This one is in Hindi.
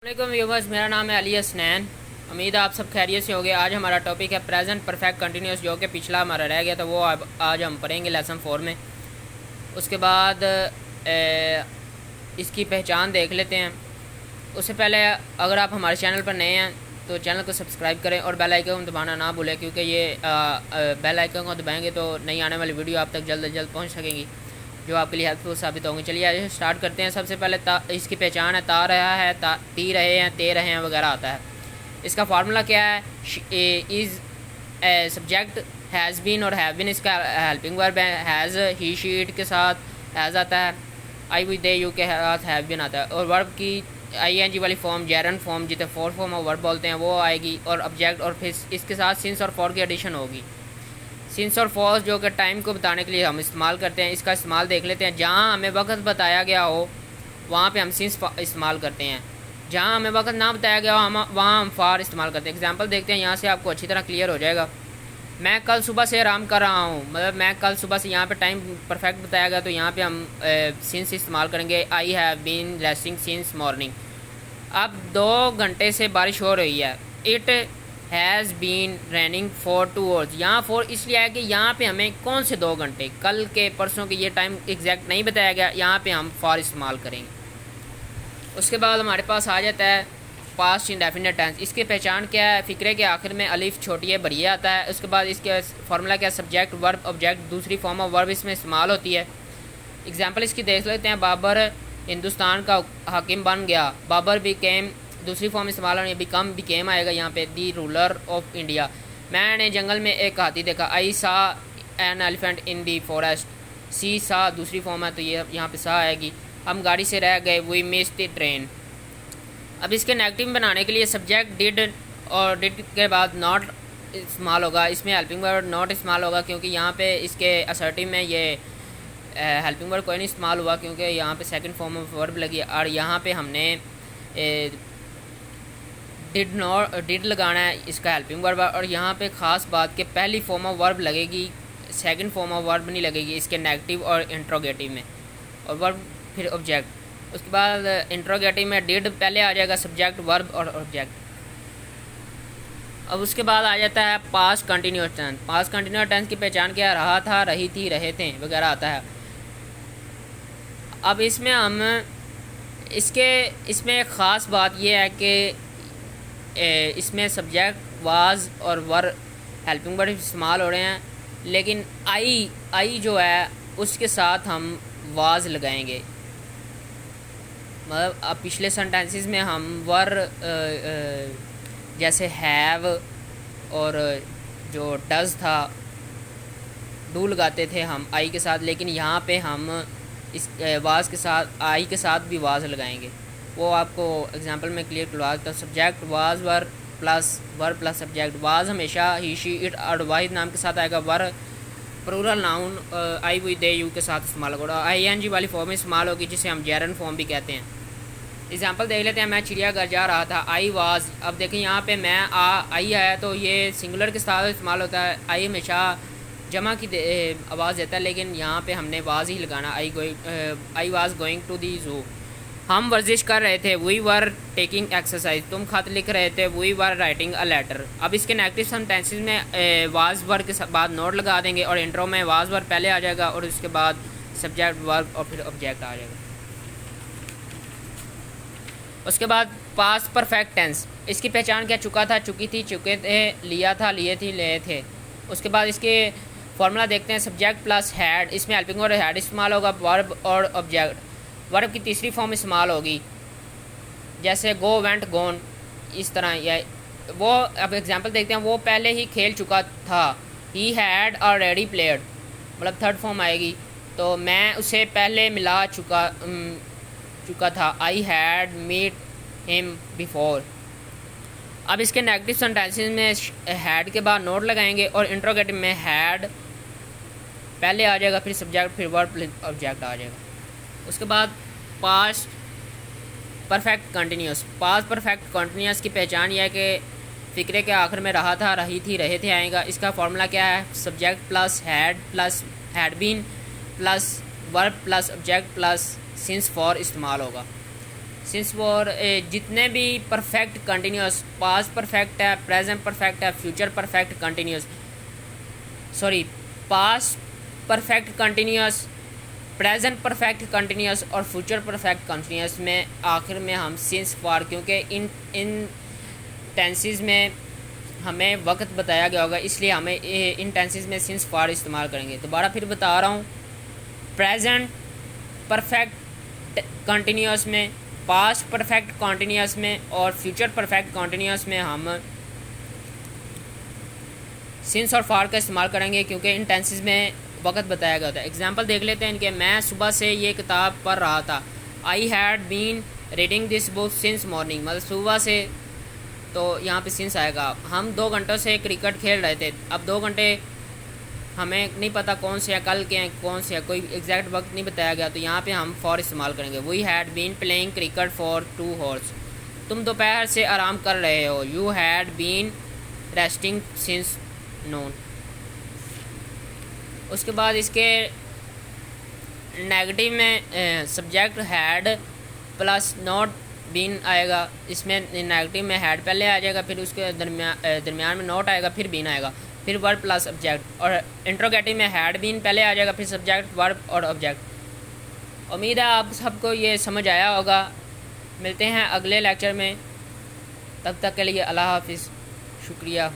वालेकुम व्यूवर्स, मेरा नाम है अली हसनैन। उम्मीद है आप सब खैरियत से होंगे। आज हमारा टॉपिक है प्रेजेंट परफेक्ट कंटिन्यूस, जो कि पिछला हमारा रह गया था वो आज हम पढ़ेंगे लेसन 4 में। उसके बाद इसकी पहचान देख लेते हैं। उससे पहले अगर आप हमारे चैनल पर नए हैं तो चैनल को सब्सक्राइब करें और बेल आइकन को दबाना ना भूलें, क्योंकि ये बेल आइकन को दबाएंगे तो नई आने वाली वीडियो आप तक जल्द से जल्द पहुँच सकेंगी, जो आपके लिए हेल्पफुल साबित होंगे। चलिए आज स्टार्ट करते हैं। सबसे पहले इसकी पहचान है ता रहा है, ती रहे हैं, ते रहे हैं वगैरह आता है। इसका फार्मूला क्या है? इज़ सब्जेक्ट हैज़ बीन और हैव बीन इसका हेल्पिंग वर्ब है। हैज़ ही शी इट के साथ हैज़ आता है, आई वी दे यू के साथ हैव बीन आता है। और वर्ब की ING वाली फॉर्म जेरन फॉर्म जिसे फोर फॉर्म ऑफ वर्ब बोलते हैं वो आएगी, और ऑब्जेक्ट और फिर इसके साथ सिंस और फॉर की एडिशन होगी। सिंस और फॉर जो कि टाइम को बताने के लिए हम इस्तेमाल करते हैं, इसका इस्तेमाल देख लेते हैं। जहाँ हमें वक्त बताया गया हो वहाँ पे हम सिंस इस्तेमाल करते हैं, जहाँ हमें वक्त ना बताया गया हो वहाँ हम फार इस्तेमाल करते हैं। एग्जांपल देखते हैं, यहाँ से आपको अच्छी तरह क्लियर हो जाएगा। मैं कल सुबह से आराम कर रहा हूँ, मतलब मैं कल सुबह से, यहाँ पे टाइम परफेक्ट बताया गया तो यहाँ पे हम सिंस इस्तेमाल करेंगे। I have been resting since morning. अब 2 घंटे से बारिश हो रही है। It has been raining for 2 hours. यहाँ फॉर इसलिए है कि यहाँ पे हमें कौन से 2 घंटे, कल के परसों के, ये टाइम एग्जैक्ट नहीं बताया गया, यहाँ पे हम फॉर इस्तेमाल करेंगे। उसके बाद हमारे पास आ जाता है पास्ट इंडेफिनिट टेंस। इसकी पहचान क्या है? फ़िक्रे के आखिर में अलिफ छोटी है बरिए आता है। उसके बाद इसके फार्मूला क्या है? सब्जेक्ट वर्ब ऑब्जेक्ट, दूसरी फॉर्म ऑफ वर्ब इसमें इस्तेमाल होती है। एग्जाम्पल इसकी देख लेते हैं। बाबर हिंदुस्तान का हाकिम बन गया। बाबर बिकेम, दूसरी फॉर्म इस्तेमाल होनी है, बिकम बिकेम आएगा यहाँ पे। The ruler of India. मैंने जंगल में एक हाथी देखा। I saw an elephant in the forest. See saw दूसरी फॉर्म है तो ये यहाँ पे सा आएगी। हम गाड़ी से रह गए। We miss the train. अब इसके नेगेटिव बनाने के लिए सब्जेक्ट डिड और डिड के बाद नॉट इस्तेमाल होगा। इसमें हेल्पिंग वर्ड नॉट इस्तेमाल होगा, क्योंकि यहाँ पे इसके असर्टिव में ये हेल्पिंग वर्ड कोई नहीं इस्तेमाल हुआ, क्योंकि यहाँ पे सेकंड फॉर्म ऑफ वर्ब लगी। और यहाँ पे हमने डिड लगाना है, इसका हेल्पिंग वर्ब। और यहाँ पे ख़ास बात कि पहली फॉर्म ऑफ वर्ब लगेगी, सेकंड फॉर्म ऑफ वर्ब नहीं लगेगी इसके नेगेटिव और इंट्रोगेटिव में, और वर्ब फिर ऑब्जेक्ट। उसके बाद इंट्रोगेटिव में डिड पहले आ जाएगा, सब्जेक्ट वर्ब और ऑब्जेक्ट। अब उसके बाद आ जाता है past continuous tense. Past continuous tense की पहचान क्या? रहा था, रही थी, रहे थे वगैरह आता है। अब इसमें हम इसमें एक ख़ास बात यह है कि इसमें सब्जेक्ट वाज और वर हेल्पिंग वर्ड इस्तेमाल हो रहे हैं, लेकिन आई जो है उसके साथ हम वाज लगाएंगे। मतलब अब पिछले सेंटेंसेस में हम वर जैसे हैव और जो डज था डू लगाते थे हम आई के साथ, लेकिन यहाँ पे हम इस वाज के साथ आई के साथ भी वाज लगाएंगे। वो आपको एग्जांपल में क्लियर करवा देता हूँ। Subject was were plus subject. Was हमेशा ही शी इट और वाहिद नाम के साथ आएगा। Were plural noun I we they you के साथ इस्तेमाल होगा। ING वाली फॉर्म में इस्तेमाल होगी, जिसे हम जेरन फॉर्म भी कहते हैं। एग्जाम्पल देख लेते हैं। मैं चिड़ियाघर जा रहा था। I was. अब देखें यहाँ पे मैं आई आया तो ये सिंगुलर के साथ इस्तेमाल होता है। आई हमेशा जमा की आवाज़ देता है, लेकिन यहाँ पे हमने वाज ही लगाना। I was going to the zoo. हम वर्जिश कर रहे थे। We were taking exercise. तुम खत लिख रहे थे। We were writing a letter. अब इसके नेगेटिव सेंटेंसेस में वाज वर्ब के बाद नोट लगा देंगे, और इंट्रो में वाज वर्ब पहले आ जाएगा और उसके बाद सब्जेक्ट वर्ब और फिर ऑब्जेक्ट आ जाएगा। उसके बाद पास्ट परफेक्ट टेंस। इसकी पहचान क्या? चुका था, चुकी थी, चुके थे, लिया था, लिए थी, ले थे। उसके बाद इसके फार्मूला देखते हैं। सब्जेक्ट प्लस हैड, इसमें हेल्पिंग और हैड इस्तेमाल होगा। वर्ब और ऑब्जेक्ट। वर्ब की तीसरी फॉर्म इस्तेमाल होगी, जैसे गो वेंट गोन, इस तरह। या वो अब एग्जांपल देखते हैं। वो पहले ही खेल चुका था। ही हैड ऑलरेडी प्लेड, मतलब थर्ड फॉर्म आएगी। तो मैं उसे पहले मिला चुका था। I had meet him before. अब इसके नेगेटिव सेंटेंसेस में हैड के बाद नोट लगाएंगे, और इंट्रोगेटिव में हैड पहले आ जाएगा, फिर सब्जेक्ट, फिर वर्ब, ऑब्जेक्ट आ जाएगा। उसके बाद past perfect continuous. Past perfect continuous की पहचान यह है कि फ़िक्रे के आखिर में रहा था, रही थी, रहे थे आएगा। इसका फार्मूला क्या है? Subject plus had been plus verb plus object plus since for इस्तेमाल होगा। सिंस फॉर जितने भी परफेक्ट कंटिन्यूस, पास्ट परफेक्ट है, प्रेजेंट परफेक्ट है, future perfect continuous, sorry past perfect continuous, present perfect continuous और फ्यूचर परफेक्ट कंटिन्यूस में आखिर में हम सिंस फॉर, क्योंकि इन टेंसेस में हमें वक्त बताया गया होगा इसलिए हमें इन टेंसेस में सिंस फॉर इस्तेमाल करेंगे। दोबारा फिर बता रहा हूँ, प्रेजेंट परफेक्ट कंटिन्यूस में, पास्ट परफेक्ट कंटिन्यूस में और फ्यूचर परफेक्ट कंटिन्यूस में हम सिंस और फॉर का इस्तेमाल करेंगे क्योंकि इन टेंसेस में वक्त बताया गया होता है। एग्जांपल देख लेते हैं इनके। मैं सुबह से ये किताब पढ़ रहा था। I had been reading this book since morning, मतलब सुबह से, तो यहाँ पे सिंस आएगा। हम 2 घंटों से क्रिकेट खेल रहे थे। अब 2 घंटे हमें नहीं पता कौन से है, कल के हैं, कौन से है, कोई एग्जैक्ट वक्त नहीं बताया गया, तो यहाँ पे हम फॉर इस्तेमाल करेंगे। We had been playing cricket for 2 hours, तुम दोपहर से आराम कर रहे हो। You had been resting since noon. उसके बाद इसके नेगेटिव में subject had plus not been आएगा। इसमें नेगेटिव में हैड पहले आ जाएगा, फिर उसके दरमियान में नॉट आएगा, फिर बीन आएगा, फिर वर्ब प्लस ऑब्जेक्ट। और इंट्रोगेटिव में हैड बीन पहले आ जाएगा, फिर सब्जेक्ट, वर्ब और ऑब्जेक्ट। उम्मीद है आप सबको ये समझ आया होगा। मिलते हैं अगले लेक्चर में, तब तक के लिए अल्लाह हाफिज़, शुक्रिया।